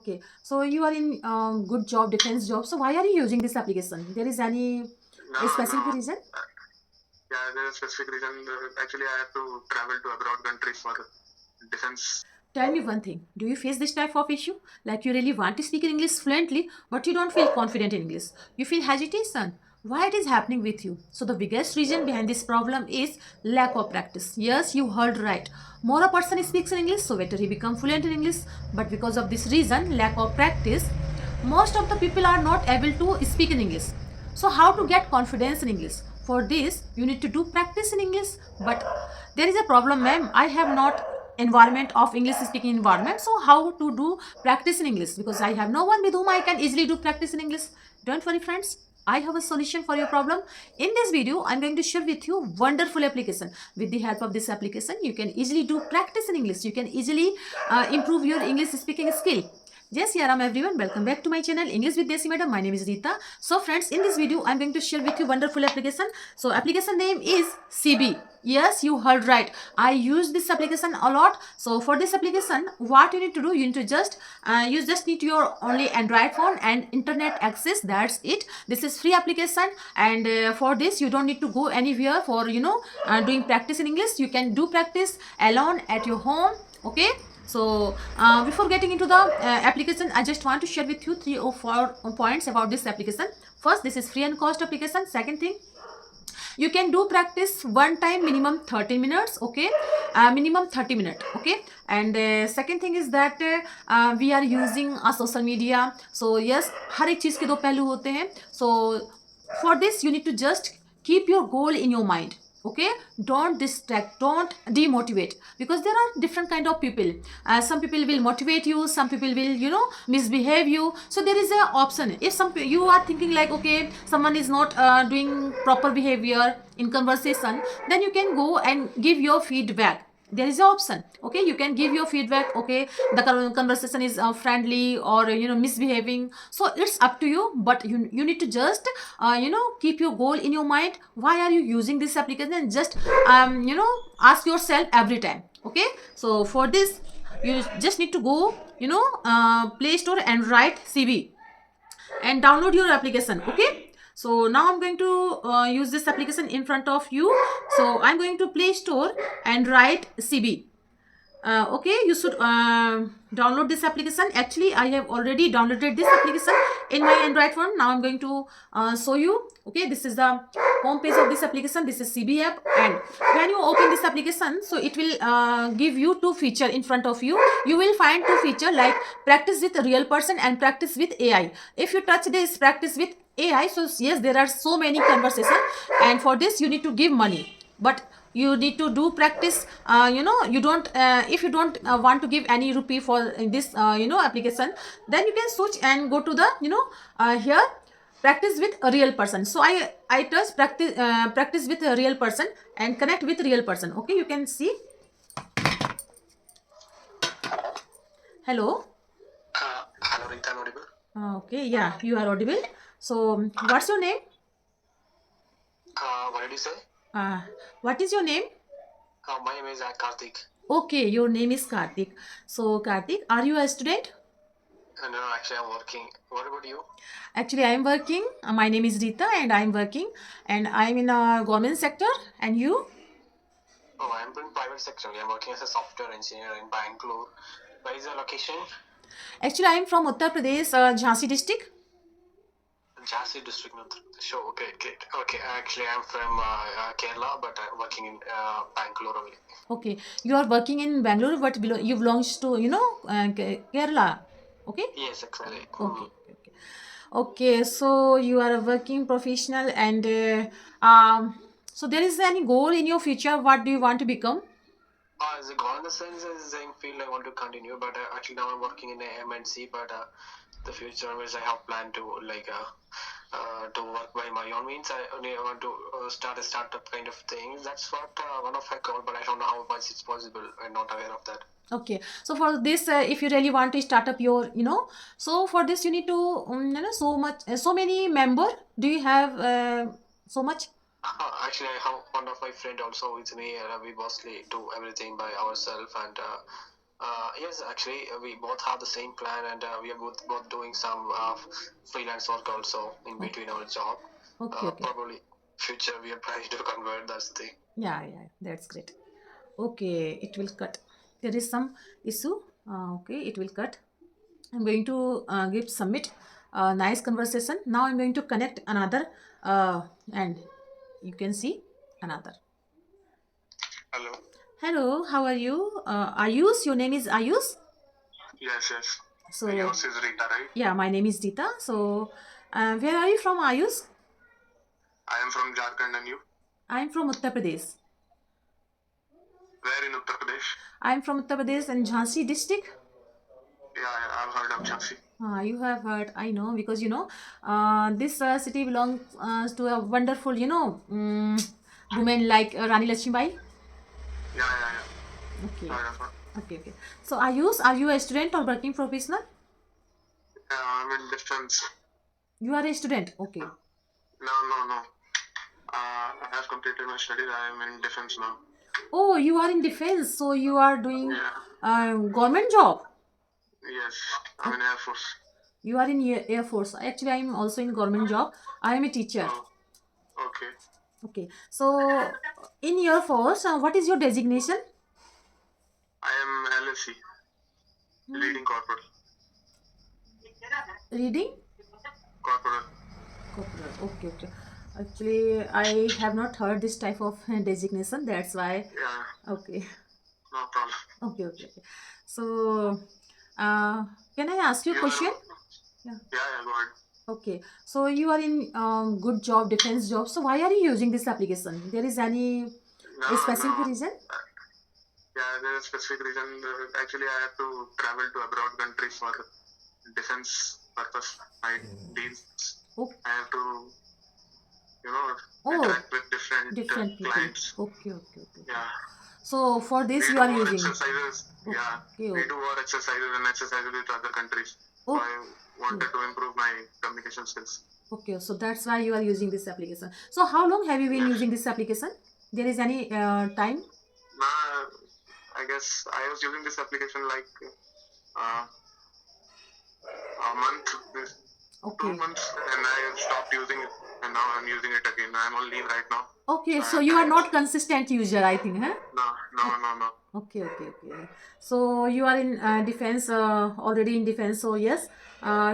Okay, so you are in good job, defense job. So why are you using this application? There is any specific No. reason? Yeah, there's a specific reason. Actually, I have to travel to abroad countries for defense. Tell me one thing. Do you face this type of issue? Like you really want to speak in English fluently, but you don't feel confident in English. You feel hesitation. Why it is happening with you? So the biggest reason behind this problem is lack of practice. Yes, you heard right. More a person speaks in English, so better he become fluent in English. But because of this reason, lack of practice, most of the people are not able to speak in English. So how to get confidence in English? For this, you need to do practice in English. But there is a problem, ma'am. I have not environment of English speaking environment. So how to do practice in English? Because I have no one with whom I can easily do practice in English. Don't worry, friends. I have a solution for your problem. In this video, I'm going to share with you wonderful application. With the help of this application, you can easily do practice in English. You can easily improve your English speaking skill. Yes, Yaram everyone, welcome back to my channel English with Desi Madam. My name is Rita. So friends, in this video, I'm going to share with you wonderful application. So application name is CB. Yes, you heard right. I use this application a lot. So for this application, what you need to do, you need to just need your only Android phone and internet access. That's it. This is free application, and for this, you don't need to go anywhere for doing practice in English. You can do practice alone at your home. Okay. So before getting into the application, I just want to share with you 3 or 4 points about this application. First, this is free and cost application. Second thing, you can do practice one time minimum 30 minutes. Okay, minimum 30 minutes. Okay, and second thing is that we are using a social media. So yes, हर एक चीज के दो पहलू होते हैं. So for this you need to just keep your goal in your mind. Okay, don't distract, don't demotivate, because there are different kind of people. Some people will motivate you, some people will misbehave you. So there is a option. If you are thinking like, okay, someone is not doing proper behavior in conversation, then you can go and give your feedback. There is an option. Okay, you can give your feedback. Okay, the conversation is friendly or misbehaving, so it's up to you. But you need to just keep your goal in your mind. Why are you using this application? And just ask yourself every time. Okay, so for this, you just need to go Play Store and write CB and download your application. Okay, so now I'm going to use this application in front of you. So I'm going to Play Store and write CB. Okay, you should download this application. Actually, I have already downloaded this application in my Android phone. Now I'm going to show you. Okay, this is the home page of this application. This is CB app, and when you open this application, so it will give you two feature in front of you. You will find two feature like practice with a real person and practice with AI. If you touch this practice with AI, so yes, there are so many conversation, and for this you need to give money. But you need to do practice. You don't if you don't want to give any rupee for this application, then you can switch and go to the here practice with a real person. So I touch practice with a real person and connect with real person. Okay, you can see. Hello. Hello, Rita, I'm audible. Okay, yeah, you are audible. So what's your name? What did you say? uh, what is your name? My name is Karthik. Okay, your name is Karthik. So Karthik, are you a student? No, actually, I'm working. What about you? Actually, I am working. My name is Rita, and I am working, and I'm in a government sector. And you? Oh, I'm in private sector. I'm working as a software engineer in Bangalore. Where is the location? Actually, I am from Uttar Pradesh, Jhansi district. Jhansi district. Sure. Okay, great. Okay, actually, I'm from Kerala, but I'm working in Bangalore only. Okay, you are working in Bangalore, but you belongs to Kerala. Okay. Yes, exactly. Okay. Okay. Okay. So you are a working professional, and so there is any goal in your future? What do you want to become? As a goal in the sense, as a same field, I want to continue, but actually now I'm working in a MNC, but the future which I have planned to to work by my own means. I only want to start a startup kind of thing. That's what one of my goal, but I don't know how much it's possible. I'm not aware of that. Okay, so for this, if you really want to start up your, so for this you need to, so much, so many member. Do you have so much? Actually, I have one of my friend also with me. We mostly do everything by ourselves, and Yes, actually, we both have the same plan, and we are both doing some freelance work also in Oh, between our job. okay. Probably future we are planning to convert. That's the thing. Yeah, that's great. Okay, it will cut. There is some issue. Okay, it will cut. I'm going to give submit. Nice conversation. Now I'm going to connect another, and you can see another. Hello. Hello, how are you? Ayush, your name is Ayush. Yes, yes. So Yours is Rita, right? yeah, my name is Dita. So where are you from, Ayush? I am from Jharkhand, and you? I'm from Uttar Pradesh. Where in Uttar Pradesh? I'm from Uttar Pradesh in Jhansi district. Yeah, I've heard of Jhansi. You have heard, I know, because this city belongs to a wonderful, women like Rani Lakshmibai. Yeah. Okay, Heard of her. okay. So, are you a student or working professional? I'm in defense. You are a student. Okay. No. I have completed my studies. I am in defense now. Oh, you are in defense, so you are doing Yeah. government job. Yes. I'm in Air Force. You are in Air Force. Actually, I am also in government job. I am a teacher. Oh, okay. Okay. So, in Air Force, what is your designation? I am LSC, leading corporal. Reading? Corporal. Corporal. Okay. Actually, I have not heard this type of designation. That's why. Yeah, Okay. no problem. Okay. So, can I ask you a You question? are, yeah, go ahead. Okay. So you are in good job, defense job. So why are you using this application? There is any specific No. reason? Yeah, there's a specific reason. Actually, I have to travel to abroad countries for defense purpose. My deals. Oh, I have to, oh, interact with different different people. clients. Okay. Yeah. So for this We you do are war using. exercises. Yeah. Okay. We do war exercises and exercises with other countries. So Oh, I wanted to improve my communication skills. okay. So that's why you are using this application. So how long have you been Yes. using this application? There is any time? I guess I was using this application like uh, a month, 2 Okay. months, and I stopped using it, and now I'm using it again. I'm on leave right now. Okay. So I So have you are time. not consistent user, I think, huh? No. Okay. So you are in defense, already in defense. So yes,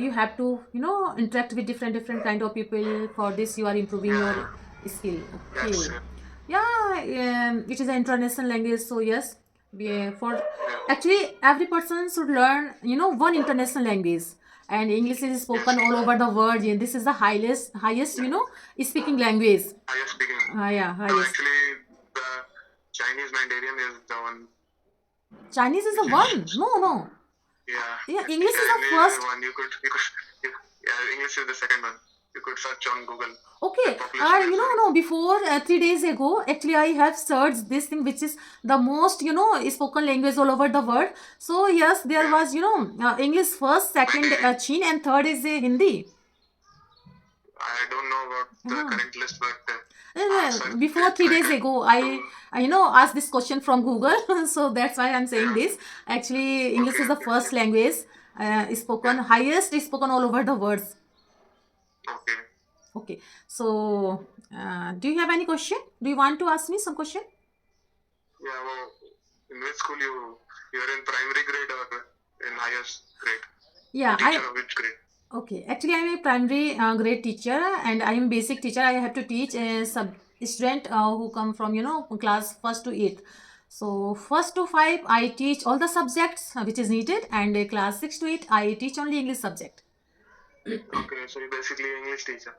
you have to, interact with different kind of people. For this, you are improving your skill. Okay. Yes. Yeah, it is an international language. So yes, for Yeah. actually every person should learn, one international language. And English is spoken all over the world. And this is the highest, speaking language. Highest speaking. Yeah, No, highest. actually, the Chinese Mandarin is the one. Chinese is the one. No. Yeah, English is the Chinese first. one. English is the second one. You could search on Google. Okay, Population is no, before 3 days ago, actually, I have searched this thing, which is the most, spoken language all over the world. So, yes, there was, English first, second, Chin, and third is Hindi. I don't know about the current list, but Before 3 days ago, I asked this question from Google. So, that's why I'm saying this. Actually, English is the first language highest is spoken all over the world. Okay. So, do you have any question? Do you want to ask me some question? Yeah, well, in which school you're in primary grade or in highest grade? Yeah, Teacher of which grade? Okay. Actually, I'm a primary grade teacher, and I am basic teacher. I have to teach a student who come from class 1st to 8th. So 1st to 5, I teach all the subjects which is needed, and class 6 to 8, I teach only English subject. Okay, so you're basically an English teacher.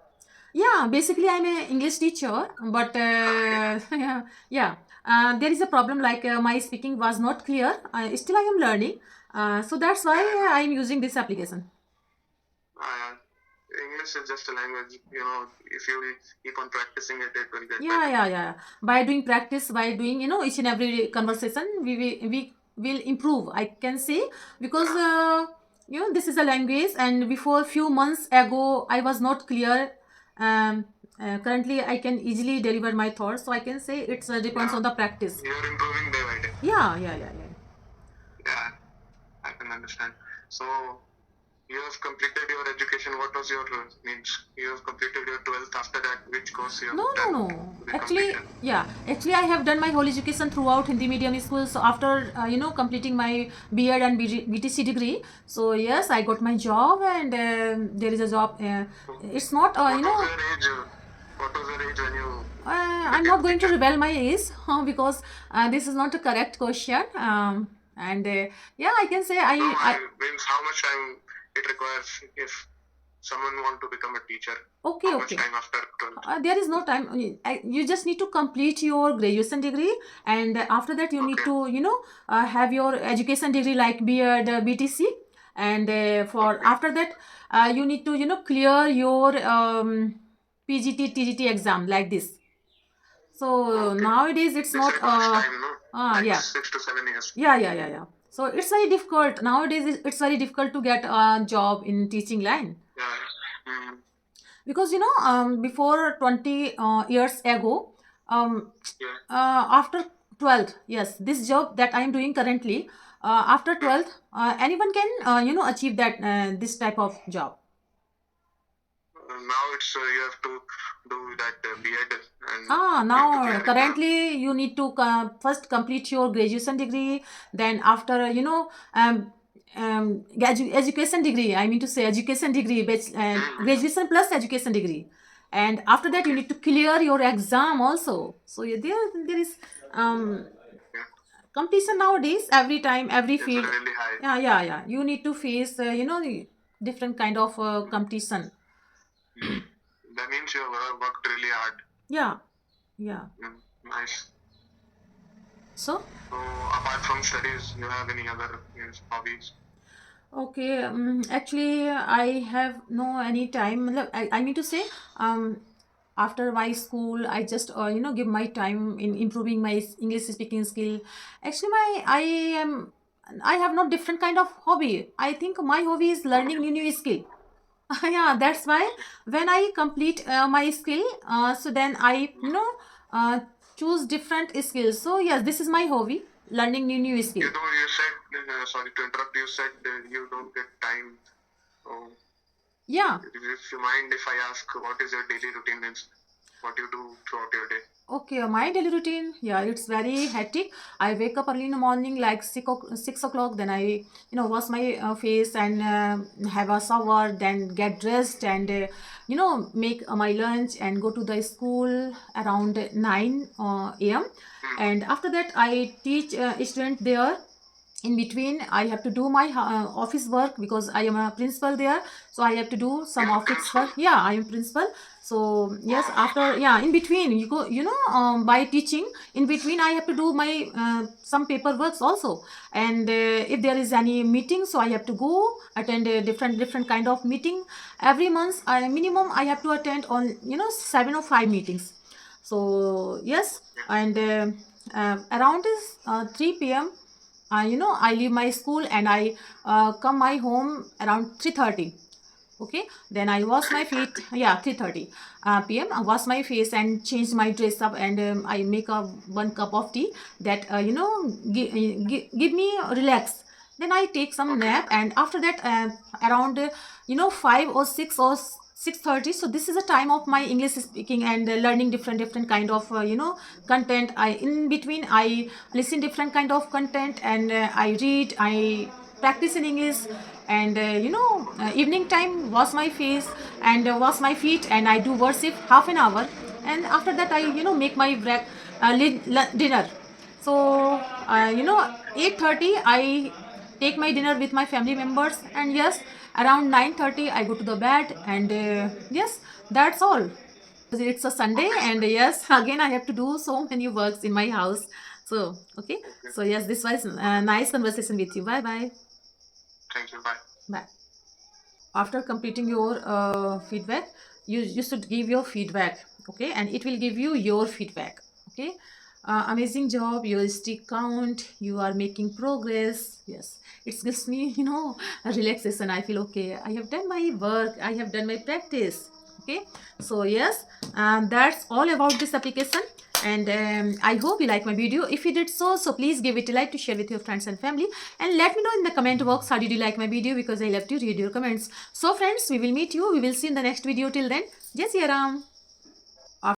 Yeah, basically I'm an English teacher, but there is a problem like my speaking was not clear. Still I am learning, so that's why I'm using this application. English is just a language, if you keep on practicing it, it will get better. Yeah. By doing practice, by doing each and every conversation, we will improve, I can say, because this is a language, and before few months ago I was not clear. Currently I can easily deliver my thoughts, so I can say it depends on the practice. You're improving day by day. Yeah. Yeah. understand. So you have completed your education. What was your means? You have completed your 12th. After that, which course you have No, no, done no. to be Actually, completed? yeah. Actually, I have done my whole education throughout Hindi medium school. So after completing my B.Ed and BTC degree, so yes, I got my job, and there is a job. It's not What was your age? What was your age when you I'm became not a going to teacher? rebel my age because this is not a correct question. And yeah, I can say No, I I means how much time it requires if someone want to become a teacher. okay, How much okay. time after 12th? There is no time. You just need to complete your graduation degree, and after that, you need Okay. to have your education degree like B.Ed, BTC, and for Okay. after that, you need to clear your PGT, TGT exam like this. So Okay. nowadays it's This not requires time, no? Like yeah. 6 to 7 years. Yeah. So it's very difficult nowadays. It's very difficult to get a job in teaching line Yeah. Mm. because before 20 years ago, Yeah. after 12th, yes, this job that I am doing currently, after 12th, anyone can achieve that this type of job. Now it's you have to do that B.Ed and Now you have to clear exam. currently you need to first complete your graduation degree. Then after education degree. I mean to say education degree, graduation plus education degree, and after that you Okay. need to clear your exam also. So yeah, there is Yeah. competition nowadays. Every time, every It's field. really high. Yeah. You need to face different kind of competition. That means you have worked really hard. Yeah. Nice. So. So apart from studies, you have any other hobbies? Okay, actually, I have no any time. I mean to say, after my school, I just give my time in improving my English speaking skill. Actually, I have not different kind of hobby. I think my hobby is learning new skill. Yeah, that's why when I complete my skill, so then I uh, choose different skills. So yes, this is my hobby, learning new skill. You said, sorry to interrupt, you said you don't get time. So Yeah. if you mind if I ask what is your daily routine, means what you do throughout your day? Okay, my daily routine, yeah, it's very hectic. I wake up early in the morning, like 6 o'clock. Then I, wash my face and have a shower. Then get dressed and, make my lunch and go to the school around 9 a.m. And after that, I teach student there. In between, I have to do my office work because I am a principal there, so I have to do some You're office principal? work. Yeah, I am principal. So yes, after, yeah, in between you go, by teaching, in between I have to do my some paperwork also. And if there is any meeting, so I have to go attend a different kind of meeting. Every month, minimum I have to attend on 7 or 5 meetings. So yes, and around is 3 p.m. I leave my school and I come my home around 3:30. Okay, then I wash my feet. Yeah, 3:30 p.m. I wash my face and change my dress up, and I make a 1 cup of tea that give me relax. Then I take some nap, and after that, around 5 or 6 or 6:30. So this is a time of my English speaking and learning different kind of content. I in between I listen different kind of content, and I read, I practice in English. And evening time, wash my face and wash my feet, and I do worship half an hour. And after that, I make my dinner. So 8:30 I take my dinner with my family members, and yes, around 9:30 I go to the bed. And yes, that's all. It's a Sunday, Okay. and yes, again I have to do so many works in my house. So okay, so yes, this was a nice conversation with you. Bye bye. Thank you. Bye. Bye. After completing your feedback, you should give your feedback. Okay, and it will give you your feedback. Okay, amazing job, your stick count, you are making progress. Yes, it gives me a relaxation. I feel okay, I have done my work, I have done my practice. Okay, so yes, that's all about this application. And I hope you like my video. If you did so please give it a like to share with your friends and family, and let me know in the comment box how did you like my video, because I love to read your comments. So friends, we will meet you, we will see in the next video. Till then, Jai Siya Ram.